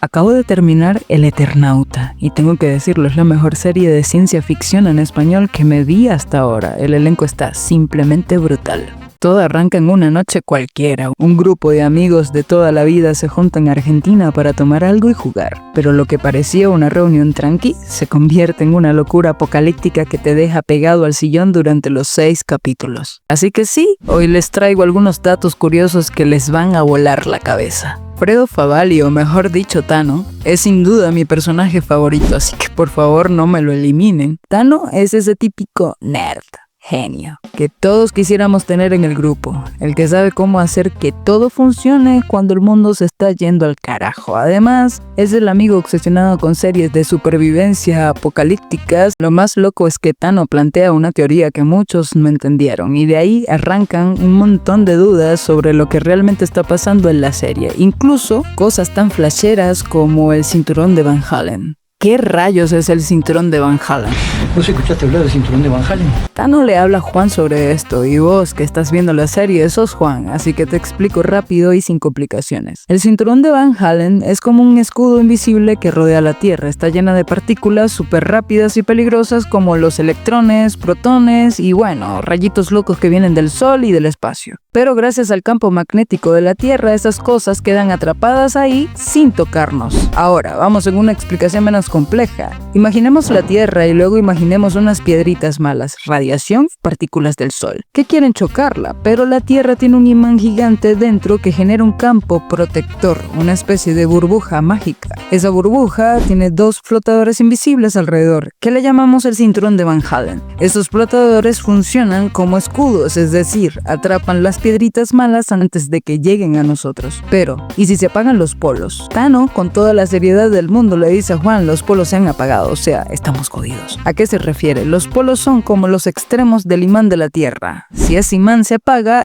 Acabo de terminar El Eternauta y tengo que decirlo, es la mejor serie de ciencia ficción en español que me vi hasta ahora. El elenco está simplemente brutal. Todo arranca en una noche cualquiera. Un grupo de amigos de toda la vida se juntan en Argentina para tomar algo y jugar. Pero lo que parecía una reunión tranqui se convierte en una locura apocalíptica que te deja pegado al sillón durante los 6 capítulos. Así que sí, hoy les traigo algunos datos curiosos que les van a volar la cabeza. Fredo Favalli, o mejor dicho Tano, es sin duda mi personaje favorito, así que por favor no me lo eliminen. Tano es ese típico nerd, genio, que todos quisiéramos tener en el grupo, el que sabe cómo hacer que todo funcione cuando el mundo se está yendo al carajo. Además, es el amigo obsesionado con series de supervivencia apocalípticas. Lo más loco es que Tano plantea una teoría que muchos no entendieron, y de ahí arrancan un montón de dudas sobre lo que realmente está pasando en la serie, incluso cosas tan flasheras como el cinturón de Van Halen. ¿Qué rayos es el cinturón de Van Halen? ¿Vos escuchaste hablar del cinturón de Van Halen? Tano le habla a Juan sobre esto, y vos que estás viendo la serie sos Juan, así que te explico rápido y sin complicaciones. El cinturón de Van Halen es como un escudo invisible que rodea la Tierra. Está llena de partículas súper rápidas y peligrosas como los electrones, protones y bueno, rayitos locos que vienen del Sol y del espacio. Pero gracias al campo magnético de la Tierra, esas cosas quedan atrapadas ahí sin tocarnos. Ahora, vamos en una explicación menos compleja. Imaginemos la Tierra y luego imaginemos unas piedritas malas, radiación, partículas del Sol, que quieren chocarla, pero la Tierra tiene un imán gigante dentro que genera un campo protector, una especie de burbuja mágica. Esa burbuja tiene 2 flotadores invisibles alrededor, que le llamamos el cinturón de Van Halen. Estos flotadores funcionan como escudos, es decir, atrapan las piedritas malas antes de que lleguen a nosotros. Pero, ¿y si se apagan los polos? Tano, con toda la seriedad del mundo, le dice a Juan, los polos se han apagado, o sea, estamos jodidos. ¿A qué se refiere? Los polos son como los extremos del imán de la Tierra. Si ese imán se apaga,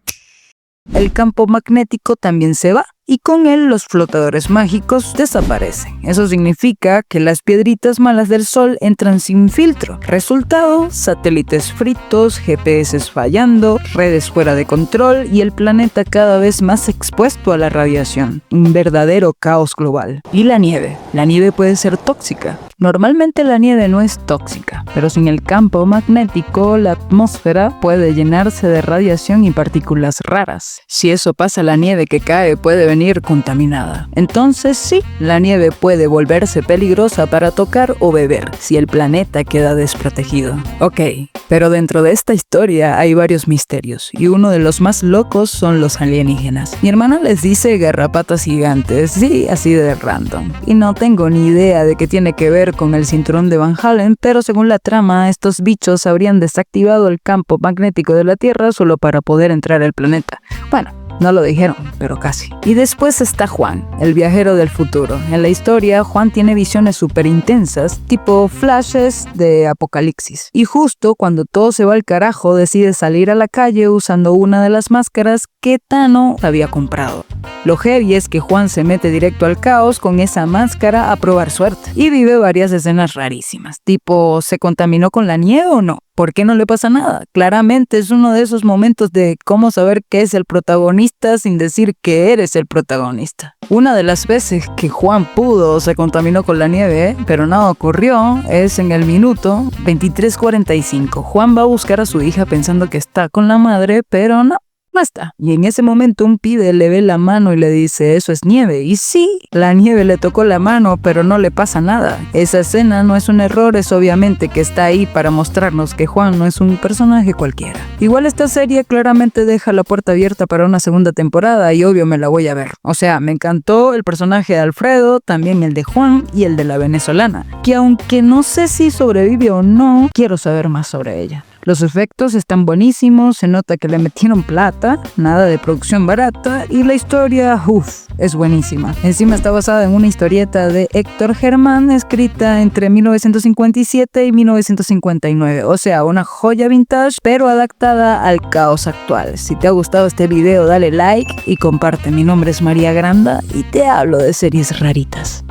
el campo magnético también se va, y con él los flotadores mágicos desaparecen. Eso significa que las piedritas malas del Sol entran sin filtro. Resultado, satélites fritos, GPS fallando, redes fuera de control y el planeta cada vez más expuesto a la radiación. Un verdadero caos global. Y la nieve. La nieve puede ser tóxica. Normalmente la nieve no es tóxica, pero sin el campo magnético, la atmósfera puede llenarse de radiación y partículas raras. Si eso pasa, la nieve que cae puede venir contaminada. Entonces sí, la nieve puede volverse peligrosa para tocar o beber si el planeta queda desprotegido. Ok, pero dentro de esta historia hay varios misterios, y uno de los más locos son los alienígenas. Mi hermana les dice garrapatas gigantes, sí, así de random, y no tengo ni idea de qué tiene que ver con el cinturón de Van Halen, pero según la trama, estos bichos habrían desactivado el campo magnético de la Tierra solo para poder entrar al planeta. Bueno, no lo dijeron, pero casi. Y después está Juan, el viajero del futuro. En la historia, Juan tiene visiones súper intensas, tipo flashes de apocalipsis. Y justo cuando todo se va al carajo, decide salir a la calle usando una de las máscaras que Tano había comprado. Lo heavy es que Juan se mete directo al caos con esa máscara a probar suerte. Y vive varias escenas rarísimas, tipo, ¿se contaminó con la nieve o no? ¿Por qué no le pasa nada? Claramente es uno de esos momentos de cómo saber qué es el protagonista sin decir que eres el protagonista. Una de las veces que Juan pudo o se contaminó con la nieve, pero nada ocurrió, es en el minuto 23:45. Juan va a buscar a su hija pensando que está con la madre, pero no está. Y en ese momento un pibe le ve la mano y le dice, eso es nieve. Y sí, la nieve le tocó la mano, pero no le pasa nada. Esa escena no es un error, es obviamente que está ahí para mostrarnos que Juan no es un personaje cualquiera. Igual esta serie claramente deja la puerta abierta para una segunda temporada y obvio me la voy a ver. O sea, me encantó el personaje de Alfredo, también el de Juan y el de la venezolana, que aunque no sé si sobrevive o no, quiero saber más sobre ella. Los efectos están buenísimos, se nota que le metieron plata, nada de producción barata, y la historia, es buenísima. Encima está basada en una historieta de Héctor Germán, escrita entre 1957 y 1959, o sea, una joya vintage, pero adaptada al caos actual. Si te ha gustado este video, dale like y comparte. Mi nombre es María Granda y te hablo de series raritas.